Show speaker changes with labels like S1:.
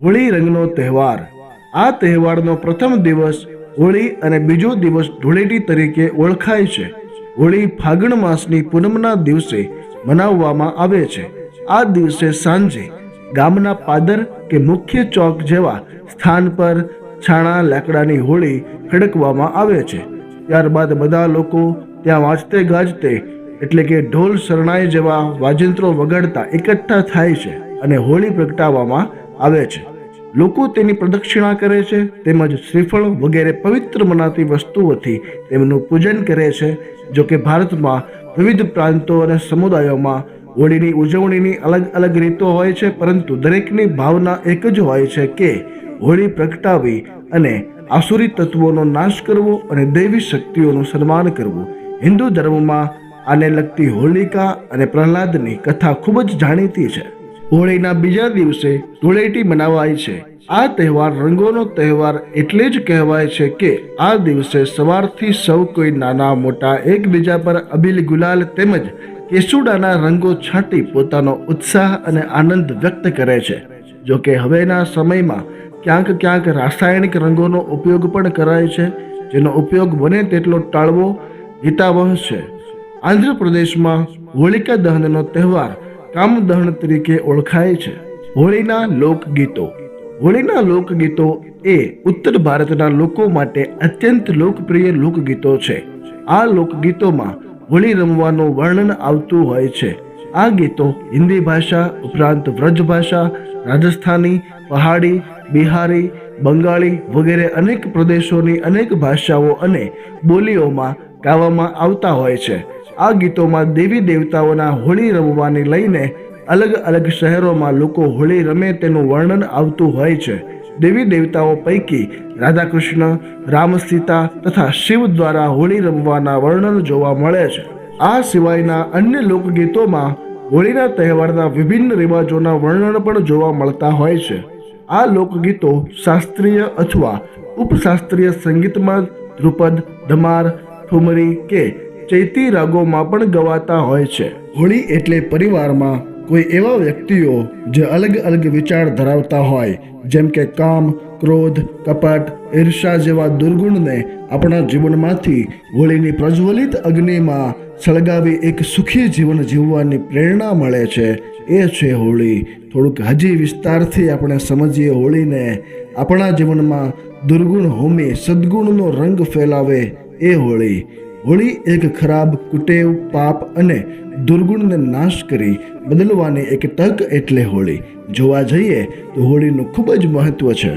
S1: હોળી રંગનો તહેવાર। આ તહેવારનો પ્રથમ દિવસ હોળી અને બીજો દિવસ ધૂળેટી તરીકે ઓળખાય છે। હોળી ફાગણ માસની પૂનમના દિવસે મનાવવામાં આવે છે। આ દિવસે સાંજે ગામના પાદર કે મુખ્ય ચોક જેવા સ્થાન પર છાણા લાકડાની હોળી ખડકવામાં આવે છે। ત્યારબાદ બધા લોકો ત્યાં વાંચતે ગાજતે એટલે કે ઢોલ શરણાઈ જેવા વાજિંત્રો વગાડતા એકઠા થાય છે અને હોળી પ્રગટાવવામાં આવે છે। લોકો તેની પ્રદક્ષિણા કરે છે તેમજ શ્રીફળ વગેરે પવિત્ર મનાતી વસ્તુઓથી તેમનું પૂજન કરે છે। જો કે ભારતમાં વિવિધ પ્રાંતો અને સમુદાયોમાં હોળીની ઉજવણીની અલગ અલગ રીતો હોય છે, પરંતુ દરેકની ભાવના એક જ હોય છે કે હોળી પ્રગટાવી અને આસુરી તત્વોનો નાશ કરવો અને દૈવી શક્તિઓનું સન્માન કરવું। હિન્દુ ધર્મમાં આને લગતી હોલિકા અને પ્રહલાદની કથા ખૂબ જ જાણીતી છે। હોળીના બીજા દિવસે ધૂળેટી મનાવાય છે। આ તહેવાર રંગોનો તહેવાર એટલે જ કહેવાય છે કે આ દિવસે સવારથી સૌ કોઈ નાના મોટા એકબીજા પર અબીલ ગુલાલ તેમજ કેસુડાના રંગો છાંટી પોતાનો ઉત્સાહ અને આનંદ વ્યક્ત કરે છે। જો કે હવેના સમયમાં ક્યાંક ક્યાંક રાસાયણિક રંગોનો ઉપયોગ પણ કરાય છે, જેનો ઉપયોગ બને તેટલો ટાળવો હિતાવહ છે। આંધ્રપ્રદેશમાં હોલિકા દહનનો તહેવાર કામદહન તરીકે ઓળખાય છે। હોળીના લોકગીતો। હોળીના લોકગીતો એ ઉત્તર ભારતના લોકો માટે અત્યંત લોકપ્રિય લોકગીતો છે। આ લોકગીતોમાં હોળી રમવાનું વર્ણન આવતું હોય છે। આ ગીતો હિન્દી ભાષા ઉપરાંત વ્રજ ભાષા, રાજસ્થાની, પહાડી, બિહારી, બંગાળી વગેરે અનેક પ્રદેશોની અનેક ભાષાઓ અને બોલીઓમાં ગાવામાં આવતા હોય છે। આ ગીતોમાં દેવી દેવતાઓના હોળી રમવાની લઈને અલગ અલગ શહેરોમાં લોકો હોળી રમે તેનું વર્ણન આવતું હોય છે। દેવી દેવતાઓ પૈકી રાધા કૃષ્ણ, રામ સીતા તથા શિવ દ્વારા હોળી રમવાના વર્ણન જોવા મળે છે। આ સિવાયના અન્ય લોકગીતોમાં હોળીના તહેવારના વિભિન્ન રિવાજોના વર્ણન પણ જોવા મળતા હોય છે। આ લોકગીતો શાસ્ત્રીય અથવા ઉપશાસ્ત્રીય સંગીતમાં ધ્રુપદ, ધમાર, ઠુમરી કે ચૈતી રાગોમાં પણ ગવાતા હોય છે। હોળી એટલે પરિવારમાં કોઈ એવા વ્યક્તિઓ જે અલગ અલગ વિચાર ધરાવતા હોય, જેમ કે કામ, ક્રોધ, કપટ, ઈર્ષા જેવા દુર્ગુણને આપણા જીવનમાંથી હોળીની પ્રજ્વલિત અગ્નિમાં સળગાવી એક સુખી જીવન જીવવાની પ્રેરણા મળે છે। એ છે હોળી। થોડુંક હજી વિસ્તારથી આપણે સમજીએ હોળીને। આપણા જીવનમાં દુર્ગુણ હોમી સદગુણનો રંગ ફેલાવે એ હોળી। હોળી એક ખરાબ કુટેવ, પાપ અને દુર્ગુણને નાશ કરી બદલવાની એક તક એટલે હોળી। જોવા જઈએ તો હોળીનું ખૂબ જ મહત્વ છે।